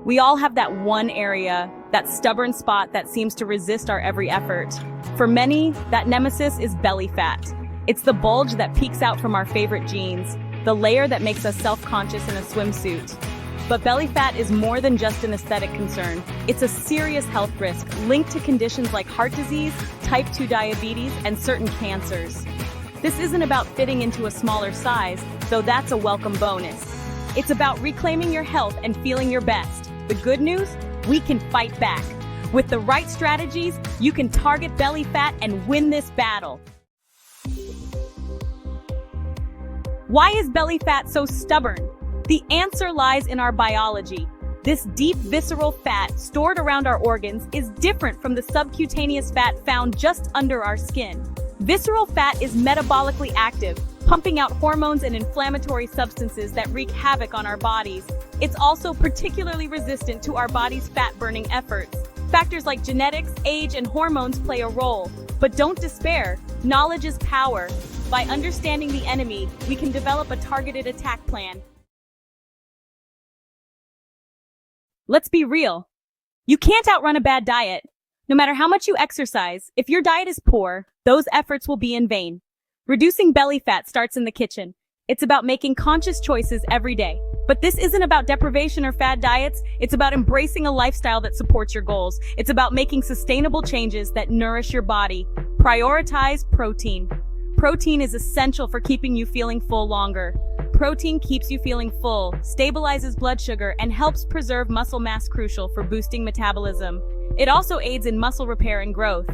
We all have that one area, that stubborn spot that seems to resist our every effort. For many, that nemesis is belly fat. It's the bulge that peeks out from our favorite jeans, the layer that makes us self-conscious in a swimsuit. But belly fat is more than just an aesthetic concern. It's a serious health risk linked to conditions like heart disease, type 2 diabetes, and certain cancers. This isn't about fitting into a smaller size, though that's a welcome bonus. It's about reclaiming your health and feeling your best. The good news? We can fight back. With the right strategies, you can target belly fat and win this battle. Why is belly fat so stubborn? The answer lies in our biology. This deep visceral fat stored around our organs is different from the subcutaneous fat found just under our skin. Visceral fat is metabolically active, pumping out hormones and inflammatory substances that wreak havoc on our bodies. It's also particularly resistant to our body's fat-burning efforts. Factors like genetics, age, and hormones play a role. But don't despair. Knowledge is power. By understanding the enemy, we can develop a targeted attack plan. Let's be real. You can't outrun a bad diet. No matter how much you exercise, if your diet is poor, those efforts will be in vain. Reducing belly fat starts in the kitchen. It's about making conscious choices every day. But this isn't about deprivation or fad diets. It's about embracing a lifestyle that supports your goals. It's about making sustainable changes that nourish your body. Prioritize protein. Protein is essential for keeping you feeling full longer. Protein keeps you feeling full, stabilizes blood sugar, and helps preserve muscle mass, crucial for boosting metabolism. It also aids in muscle repair and growth.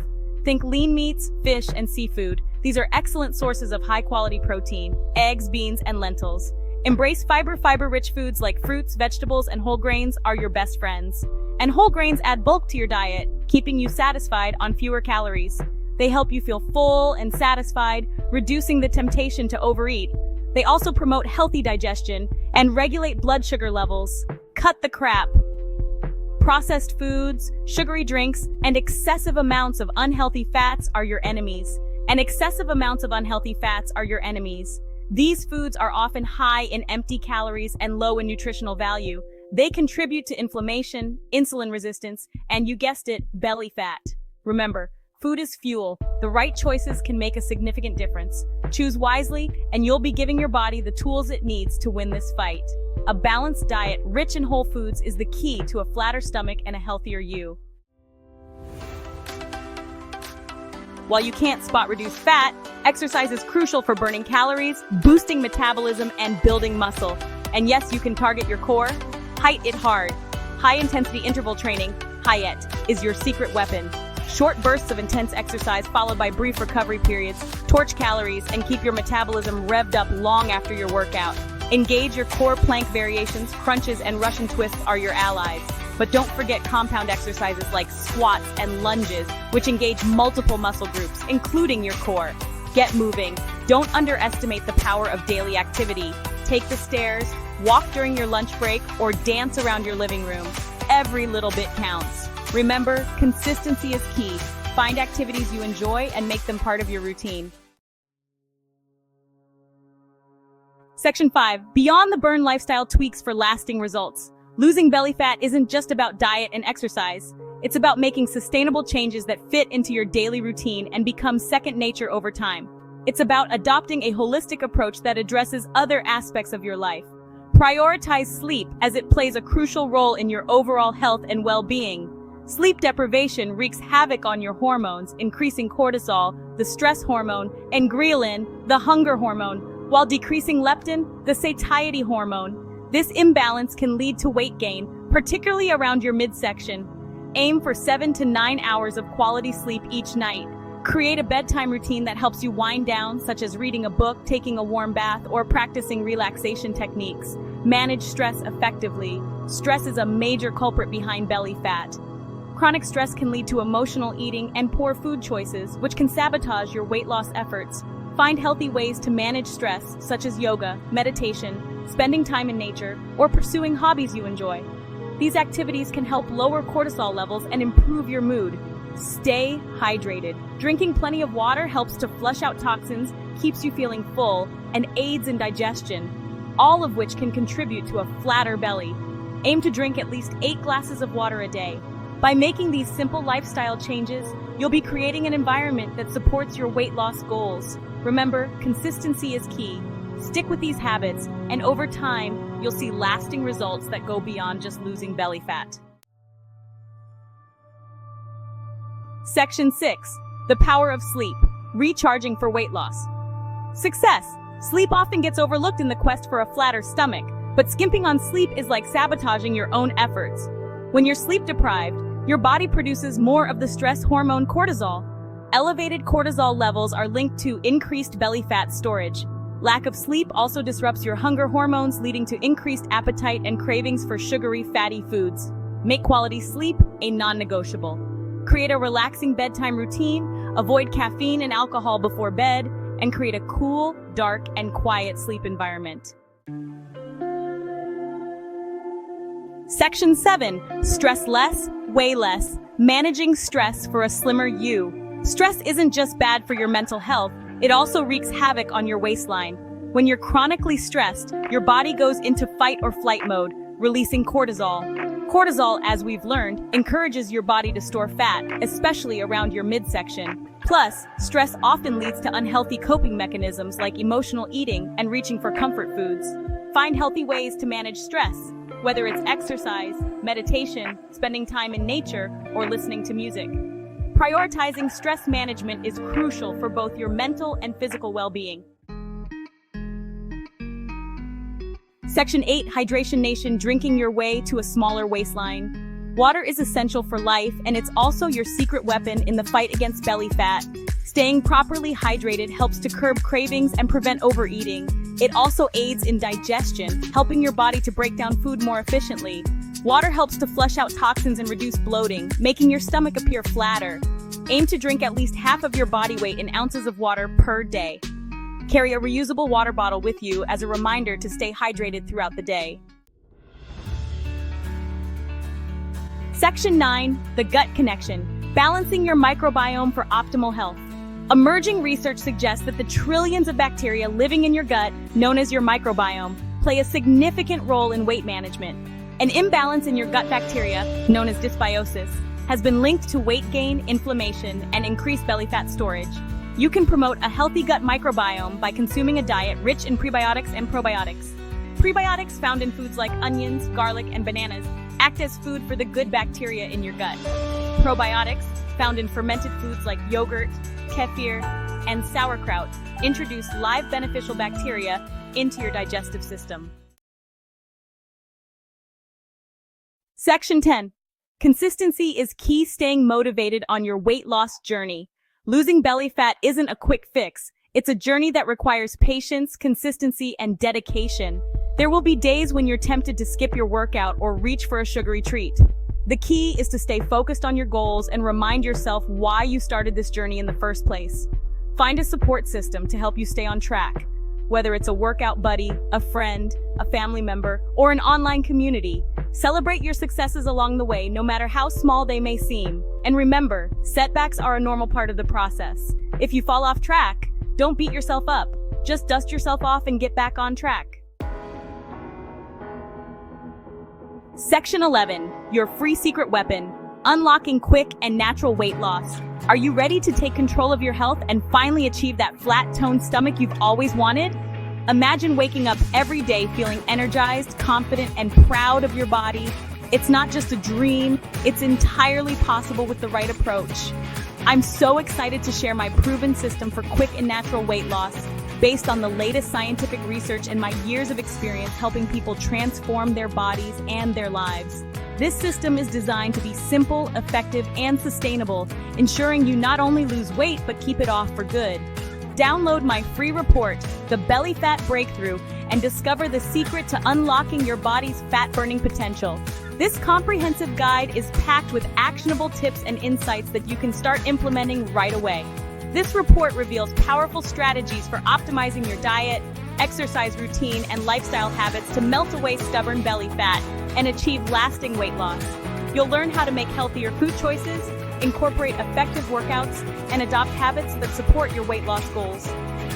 Think lean meats, fish, and seafood. These are excellent sources of high-quality protein. Eggs, beans, and lentils. Embrace fiber-rich foods like fruits, vegetables, and whole grains are your best friends. And whole grains add bulk to your diet, keeping you satisfied on fewer calories. They help you feel full and satisfied, reducing the temptation to overeat. They also promote healthy digestion and regulate blood sugar levels. Cut the crap. Processed foods, sugary drinks, and excessive amounts of unhealthy fats are your enemies. These foods are often high in empty calories and low in nutritional value. They contribute to inflammation, insulin resistance, and you guessed it, belly fat. Remember, food is fuel. The right choices can make a significant difference. Choose wisely, and you'll be giving your body the tools it needs to win this fight. A balanced diet rich in whole foods is the key to a flatter stomach and a healthier you. While you can't spot reduce fat, exercise is crucial for burning calories, boosting metabolism, and building muscle. And yes, you can target your core. Height it hard. High-intensity interval training, HIIT, is your secret weapon. Short bursts of intense exercise followed by brief recovery periods torch calories and keep your metabolism revved up long after your workout. Engage your core plank variations, crunches, and Russian twists are your allies. But don't forget compound exercises like squats and lunges, which engage multiple muscle groups, including your core. Get moving. Don't underestimate the power of daily activity. Take the stairs, walk during your lunch break, or dance around your living room. Every little bit counts. Remember, consistency is key. Find activities you enjoy and make them part of your routine. Section 5. Beyond the burn lifestyle tweaks for lasting results. Losing belly fat isn't just about diet and exercise. It's about making sustainable changes that fit into your daily routine and become second nature over time. It's about adopting a holistic approach that addresses other aspects of your life. Prioritize sleep, as it plays a crucial role in your overall health and well-being. Sleep deprivation wreaks havoc on your hormones, increasing cortisol, the stress hormone, and ghrelin, the hunger hormone, while decreasing leptin, the satiety hormone. This imbalance can lead to weight gain, particularly around your midsection. Aim for 7 to 9 hours of quality sleep each night. Create a bedtime routine that helps you wind down, such as reading a book, taking a warm bath, or practicing relaxation techniques. Manage stress effectively. Stress is a major culprit behind belly fat. Chronic stress can lead to emotional eating and poor food choices, which can sabotage your weight loss efforts. Find healthy ways to manage stress, such as yoga, meditation, spending time in nature, or pursuing hobbies you enjoy. These activities can help lower cortisol levels and improve your mood. Stay hydrated. Drinking plenty of water helps to flush out toxins, keeps you feeling full, and aids in digestion, all of which can contribute to a flatter belly. Aim to drink at least 8 glasses of water a day. By making these simple lifestyle changes, you'll be creating an environment that supports your weight loss goals. Remember, consistency is key. Stick with these habits, and over time, you'll see lasting results that go beyond just losing belly fat. Section 6. The power of sleep. Recharging for weight loss. Success. Sleep often gets overlooked in the quest for a flatter stomach, but skimping on sleep is like sabotaging your own efforts. When you're sleep deprived, your body produces more of the stress hormone cortisol. Elevated cortisol levels are linked to increased belly fat storage. Lack of sleep also disrupts your hunger hormones, leading to increased appetite and cravings for sugary, fatty foods. Make quality sleep a non-negotiable. Create a relaxing bedtime routine, avoid caffeine and alcohol before bed, and create a cool, dark, and quiet sleep environment. Section 7. Stress less, weigh less. Managing stress for a slimmer you. Stress isn't just bad for your mental health, it also wreaks havoc on your waistline. When you're chronically stressed, your body goes into fight or flight mode, releasing cortisol. Cortisol, as we've learned, encourages your body to store fat, especially around your midsection. Plus, stress often leads to unhealthy coping mechanisms like emotional eating and reaching for comfort foods. Find healthy ways to manage stress, whether it's exercise, meditation, spending time in nature, or listening to music. Prioritizing stress management is crucial for both your mental and physical well-being. Section 8. Hydration Nation. Drinking your way to a smaller waistline. Water is essential for life, and it's also your secret weapon in the fight against belly fat. Staying properly hydrated helps to curb cravings and prevent overeating. It also aids in digestion, helping your body to break down food more efficiently. Water helps to flush out toxins and reduce bloating, making your stomach appear flatter. Aim to drink at least half of your body weight in ounces of water per day. Carry a reusable water bottle with you as a reminder to stay hydrated throughout the day. Section 9. The gut connection. Balancing your microbiome for optimal health. Emerging research suggests that the trillions of bacteria living in your gut, known as your microbiome, play a significant role in weight management. An imbalance in your gut bacteria, known as dysbiosis, has been linked to weight gain, inflammation, and increased belly fat storage. You can promote a healthy gut microbiome by consuming a diet rich in prebiotics and probiotics. Prebiotics, found in foods like onions, garlic, and bananas, act as food for the good bacteria in your gut. Probiotics, found in fermented foods like yogurt, kefir, and sauerkraut, introduce live beneficial bacteria into your digestive system. Section 10. Consistency is key. Staying motivated on your weight loss journey. Losing belly fat isn't a quick fix. It's a journey that requires patience, consistency, and dedication. There will be days when you're tempted to skip your workout or reach for a sugary treat. The key is to stay focused on your goals and remind yourself why you started this journey in the first place. Find a support system to help you stay on track. Whether it's a workout buddy, a friend, a family member, or an online community, celebrate your successes along the way, no matter how small they may seem. And remember, setbacks are a normal part of the process. If you fall off track, don't beat yourself up. Just dust yourself off and get back on track. Section 11. Your free secret weapon. Unlocking quick and natural weight loss. Are you ready to take control of your health and finally achieve that flat-toned stomach you've always wanted? Imagine waking up every day feeling energized, confident, and proud of your body. It's not just a dream, it's entirely possible with the right approach. I'm so excited to share my proven system for quick and natural weight loss, based on the latest scientific research and my years of experience helping people transform their bodies and their lives. This system is designed to be simple, effective, and sustainable, ensuring you not only lose weight but keep it off for good. Download my free report, The Belly Fat Breakthrough, and discover the secret to unlocking your body's fat-burning potential. This comprehensive guide is packed with actionable tips and insights that you can start implementing right away. This report reveals powerful strategies for optimizing your diet, exercise routine, and lifestyle habits to melt away stubborn belly fat and achieve lasting weight loss. You'll learn how to make healthier food choices, incorporate effective workouts, and adopt habits that support your weight loss goals.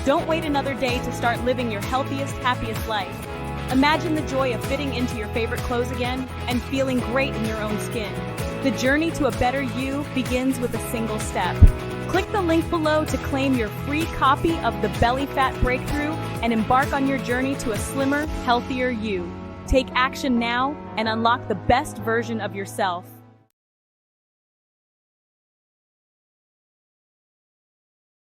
Don't wait another day to start living your healthiest, happiest life. Imagine the joy of fitting into your favorite clothes again and feeling great in your own skin. The journey to a better you begins with a single step. Click the link below to claim your free copy of the Belly Fat Breakthrough and embark on your journey to a slimmer, healthier you. Take action now and unlock the best version of yourself.